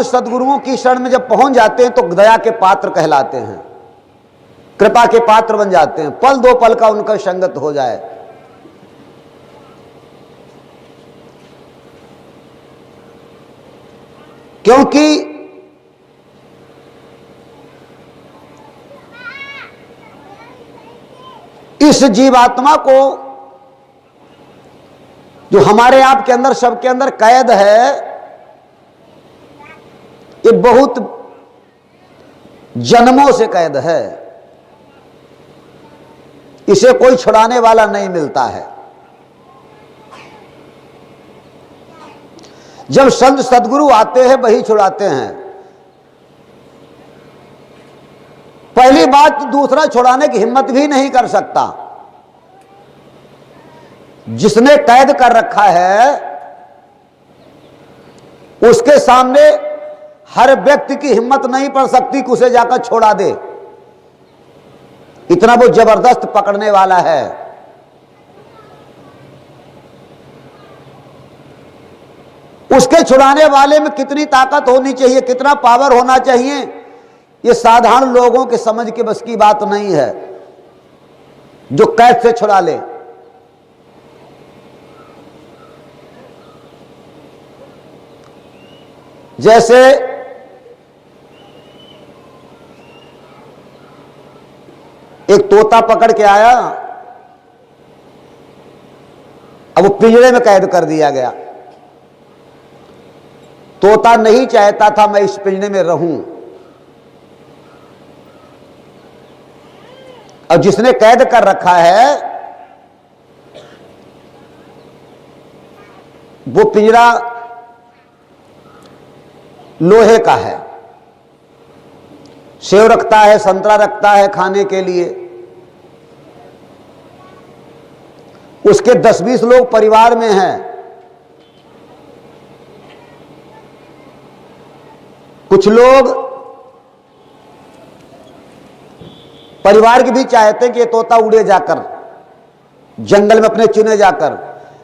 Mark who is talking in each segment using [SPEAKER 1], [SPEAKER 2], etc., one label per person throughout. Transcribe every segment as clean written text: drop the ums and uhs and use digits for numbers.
[SPEAKER 1] सदगुरुओं की शरण में जब पहुंच जाते हैं तो दया के पात्र कहलाते हैं, कृपा के पात्र बन जाते हैं। पल दो पल का उनका संगत हो जाए, क्योंकि इस जीवात्मा को जो हमारे आप के अंदर, सबके अंदर कैद है, ये बहुत जन्मों से कैद है। इसे कोई छुड़ाने वाला नहीं मिलता है। जब संत सदगुरु आते हैं वही छुड़ाते हैं। पहली बात, दूसरा छुड़ाने की हिम्मत भी नहीं कर सकता। जिसने कैद कर रखा है उसके सामने हर व्यक्ति की हिम्मत नहीं पड़ सकती कि उसे जाकर छोड़ा दे, इतना वो जबरदस्त पकड़ने वाला है। उसके छुड़ाने वाले में कितनी ताकत होनी चाहिए, कितना पावर होना चाहिए, ये साधारण लोगों के समझ के बस की बात नहीं है जो कैद से छुड़ा ले। जैसे एक तोता पकड़ के आया, अब वो पिंजरे में कैद कर दिया गया। तोता नहीं चाहता था मैं इस पिंजरे में रहूं, और जिसने कैद कर रखा है वो पिंजरा लोहे का है, सेव रखता है, संतरा रखता है खाने के लिए। उसके 10-20 लोग परिवार में हैं। कुछ लोग परिवार के भी चाहते हैं कि ये तोता उड़े जाकर जंगल में अपने चुने जाकर,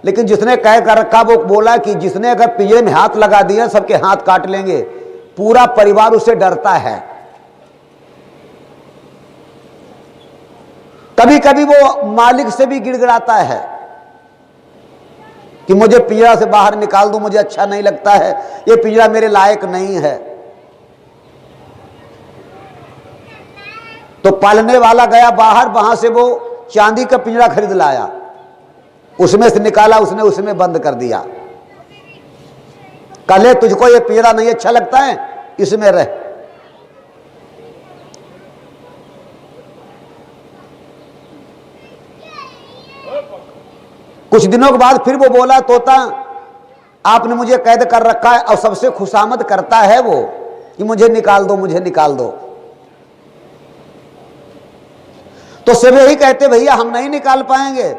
[SPEAKER 1] लेकिन जिसने कैद कर रखा वो बोला कि जिसने अगर पिंजरे में हाथ लगा दिया सबके हाथ काट लेंगे। पूरा परिवार उससे डरता है। कभी कभी वो मालिक से भी गिड़गिड़ाता है कि मुझे पिंजरा से बाहर निकाल दो, मुझे अच्छा नहीं लगता है, ये पिंजरा मेरे लायक नहीं है। तो पालने वाला गया बाहर, वहां से वो चांदी का पिंजरा खरीद लाया, उसमें से निकाला, उसने उसमें बंद कर दिया। कल तुझको ये पिंजरा नहीं अच्छा लगता है, इसमें रह। कुछ दिनों के बाद फिर वो बोला, तोता आपने मुझे कैद कर रखा है, और सबसे खुशामद करता है वो कि मुझे निकाल दो, मुझे निकाल दो। तो सब यही कहते भैया हम नहीं निकाल पाएंगे।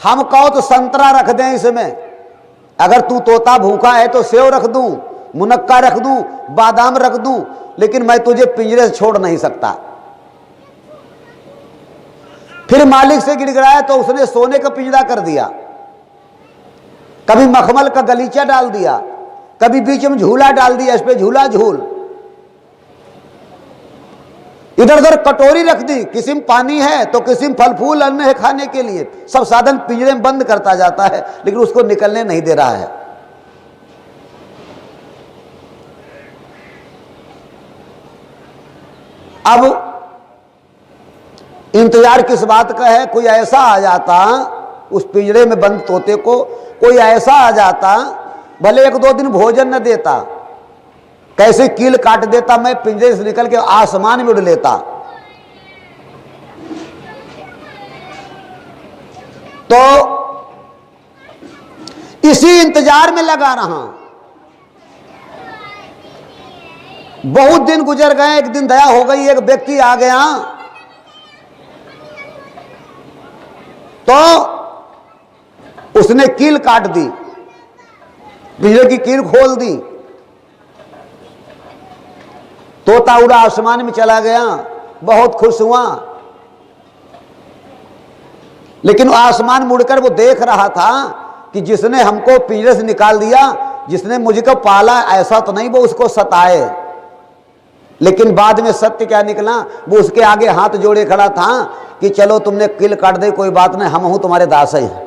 [SPEAKER 1] हम कहो तो संतरा रख दें इसमें, अगर तू तोता भूखा है तो सेव रख दूं, मुनक्का रख दूं, बादाम रख दूं, लेकिन मैं तुझे पिंजरे से छोड़ नहीं सकता। फिर मालिक से गिड़गिड़ाया तो उसने सोने का पिंजरा कर दिया, कभी मखमल का गलीचा डाल दिया, कभी बीच में झूला डाल दिया, इस पे झूला झूल, इधर उधर कटोरी रख दी, किसी में पानी है तो किसी में फल फूल अन्न है खाने के लिए, सब साधन पिंजरे में बंद करता जाता है, लेकिन उसको निकलने नहीं दे रहा है। अब इंतजार किस बात का है? कोई ऐसा आ जाता, उस पिंजरे में बंद तोते को कोई ऐसा आ जाता, भले 1-2 दिन भोजन न देता, कैसे कील काट देता, मैं पिंजरे से निकल के आसमान में उड़ लेता। तो इसी इंतजार में लगा रहा। बहुत दिन गुजर गए, एक दिन दया हो गई, एक व्यक्ति आ गया तो उसने कील काट दी, पिंजरे की कील खोल दी, तोता उड़ा आसमान में चला गया, बहुत खुश हुआ। लेकिन आसमान मुड़कर वो देख रहा था कि जिसने हमको पिंजरे से निकाल दिया जिसने मुझको पाला ऐसा तो नहीं वो उसको सताए, लेकिन बाद में सत्य क्या निकला, वो उसके आगे हाथ जोड़े खड़ा था कि चलो तुमने किल काट दे कोई बात नहीं, हम हूं तुम्हारे दास हैं।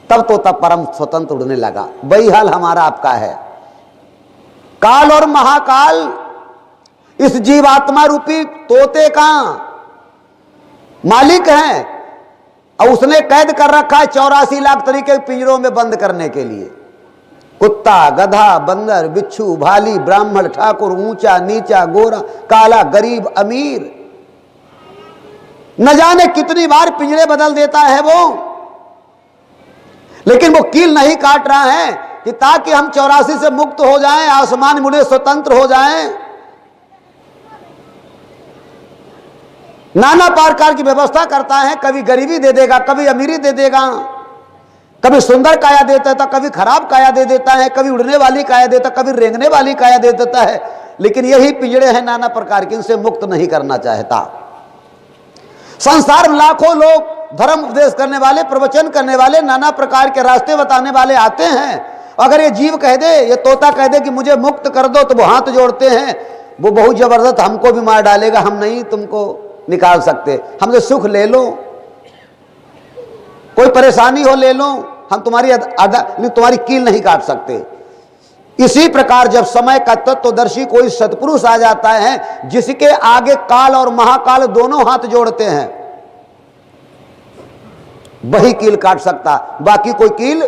[SPEAKER 1] तब परम स्वतंत्र उड़ने लगा। वही हाल हमारा आपका है। काल और महाकाल इस जीवात्मा रूपी तोते का मालिक है, और उसने कैद कर रखा है 84 लाख तरीके पिंजरों में बंद करने के लिए। कुत्ता, गधा, बंदर, बिच्छू, भाली, ब्राह्मण, ठाकुर, ऊंचा नीचा, गोरा काला, गरीब अमीर, न जाने कितनी बार पिंजरे बदल देता है वो, लेकिन वो कील नहीं काट रहा है कि ताकि हम 84 से मुक्त हो जाएं, आसमान मुड़े स्वतंत्र हो जाएं। नाना प्रकार की व्यवस्था करता है, कभी गरीबी दे देगा, कभी अमीरी दे देगा, कभी सुंदर काया दे देता, कभी खराब काया दे देता है, कभी उड़ने वाली काया देता, कभी रेंगने वाली काया दे देता है। लेकिन यही पिंजड़े हैं नाना प्रकार के, इनसे मुक्त नहीं करना चाहता। संसार में लाखों लोग धर्म उपदेश करने वाले, प्रवचन करने वाले, नाना प्रकार के रास्ते बताने वाले आते हैं। अगर ये जीव कह दे, ये तोता कह दे कि मुझे मुक्त कर दो, तो वो हाथ जोड़ते हैं, वो बहुत जबरदस्त हमको भी मार डालेगा, हम नहीं तुमको निकाल सकते, हमसे सुख ले लो, कोई परेशानी हो ले लो, हम तुम्हारी कील नहीं काट सकते। इसी प्रकार जब समय का तत्वदर्शी कोई सत्पुरुष आ जाता है, जिसके आगे काल और महाकाल दोनों हाथ जोड़ते हैं, वही कील काट सकता, बाकी कोई कील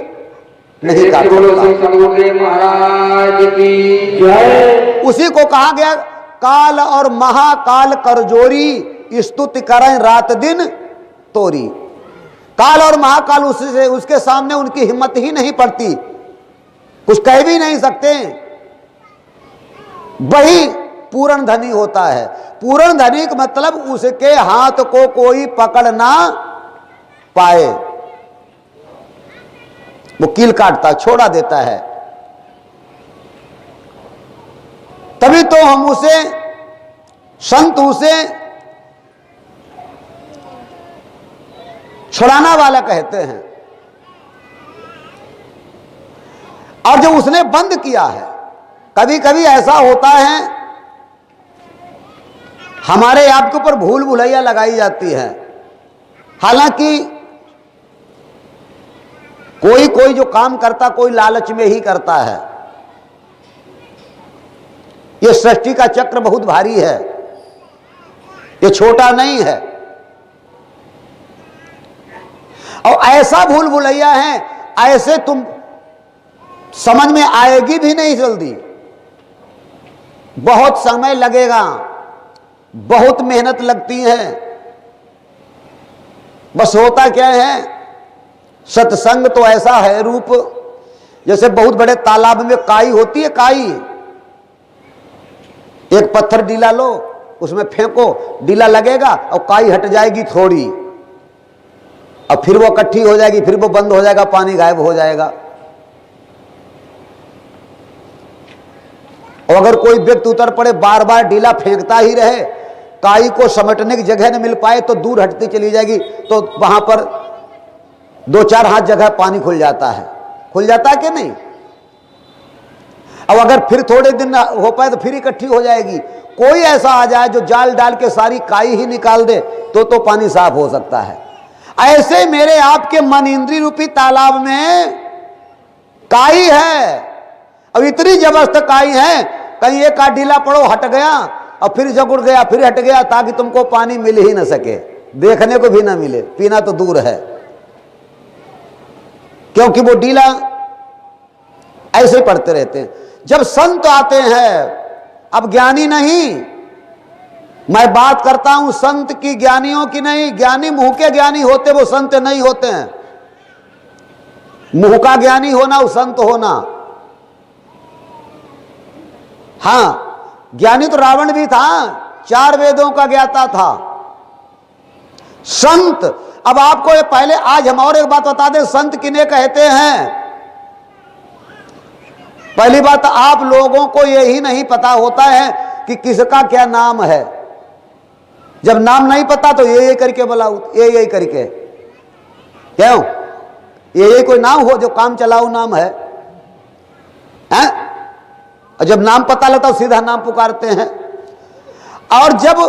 [SPEAKER 1] नहीं काट सकता।
[SPEAKER 2] महाराज की जय।
[SPEAKER 1] उसी को कहा गया काल और महाकाल करजोरी, स्तुति करें रात दिन तोरी। काल और महाकाल उसके सामने उनकी हिम्मत ही नहीं पड़ती, कुछ कह भी नहीं सकते। वही पूर्ण धनी होता है। पूर्ण धनी का मतलब उसके हाथ को कोई पकड़ ना पाए, वो कील काटता, छोड़ा देता है। तभी तो हम उसे संत उसे छुड़ाना वाला कहते हैं। और जो उसने बंद किया है, कभी कभी ऐसा होता है हमारे आप के ऊपर भूल भुलैया लगाई जाती है, हालांकि कोई कोई जो काम करता कोई लालच में ही करता है। यह सृष्टि का चक्र बहुत भारी है, यह छोटा नहीं है। और ऐसा भूल भुलैया है, ऐसे तुम समझ में आएगी भी नहीं जल्दी, बहुत समय लगेगा, बहुत मेहनत लगती है। बस होता क्या है, सत्संग तो ऐसा है रूप, जैसे बहुत बड़े तालाब में काई होती है, काई, एक पत्थर डीला लो, उसमें फेंको, डीला लगेगा और काई हट जाएगी थोड़ी, और फिर वो इकट्ठी हो जाएगी, फिर वो बंद हो जाएगा, पानी गायब हो जाएगा। और अगर कोई व्यक्ति उतर पड़े, बार बार डीला फेंकता ही रहे, काई को समेटने की जगह न मिल पाए तो दूर हटती चली जाएगी, तो वहां पर 2-4 हाथ जगह पानी खुल जाता है। खुल जाता है कि नहीं? अब अगर फिर थोड़े दिन हो पाए तो फिर इकट्ठी हो जाएगी। कोई ऐसा आ जाए जो जाल डाल के सारी काई ही निकाल दे तो पानी साफ हो सकता है। ऐसे मेरे आपके मन इंद्री रूपी तालाब में काई है, अब इतनी जबरदस्त काई है, कहीं एक आध ढीला पड़ो हट गया और फिर जगुड़ गया, फिर हट गया, ताकि तुमको पानी मिल ही न सके, देखने को भी ना मिले, पीना तो दूर है, क्योंकि वो ढीला ऐसे ही पड़ते रहते हैं। जब संत आते हैं, अब ज्ञानी नहीं, मैं बात करता हूं संत की, ज्ञानियों की नहीं। ज्ञानी मुंह के ज्ञानी होते, वो संत नहीं होते हैं। मुंह का ज्ञानी होना वो संत होना। हां, ज्ञानी तो रावण भी था, 4 वेदों का ज्ञाता था। संत, अब आपको ये पहले आज हम और एक बात बता दें, संत किन्हें कहते हैं। पहली बात, आप लोगों को यही नहीं पता होता है कि किसका क्या नाम है। जब नाम नहीं पता तो ये करके बुलाओ, ये करके, क्यों? ये कोई नाम हो जो काम चलाऊ नाम है? हैं? और जब नाम पता लगता है सीधा नाम पुकारते हैं। और जब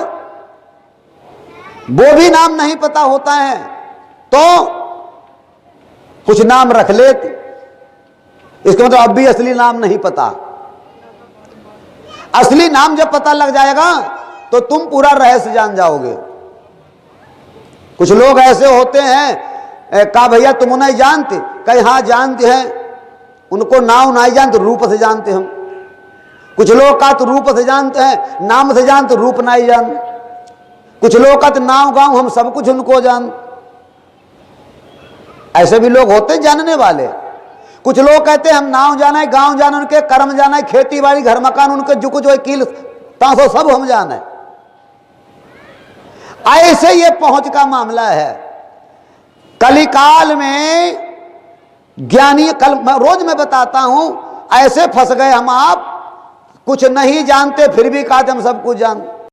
[SPEAKER 1] वो भी नाम नहीं पता होता है तो कुछ नाम रख लेते, इसका मतलब अब भी असली नाम नहीं पता। असली नाम जब पता लग जाएगा तो तुम पूरा रहस्य जान जाओगे। कुछ लोग ऐसे होते हैं, कहा भैया तुम नहीं जानते, कहे हाँ जानते हैं, उनको नाम नहीं जानते, रूप से जानते हम। कुछ लोग का तो रूप से जानते हैं, नाम से जानते, रूप नहीं जानते। कुछ लोग का तो नाम गांव हम सब कुछ उनको जान। ऐसे भी लोग होते हैं जानने वाले। कुछ लोग कहते हैं हम नाम जाना है, गांव जाना, उनके कर्म जाना है, खेती बाड़ी घर मकान उनके जो कुछ वकील तांसो सब हम जाना है। ऐसे ये पहुंच का मामला है। कलिकाल में ज्ञानी, कल रोज मैं बताता हूं, ऐसे फंस गए हम। आप कुछ नहीं जानते फिर भी कहते हम सब कुछ जानते।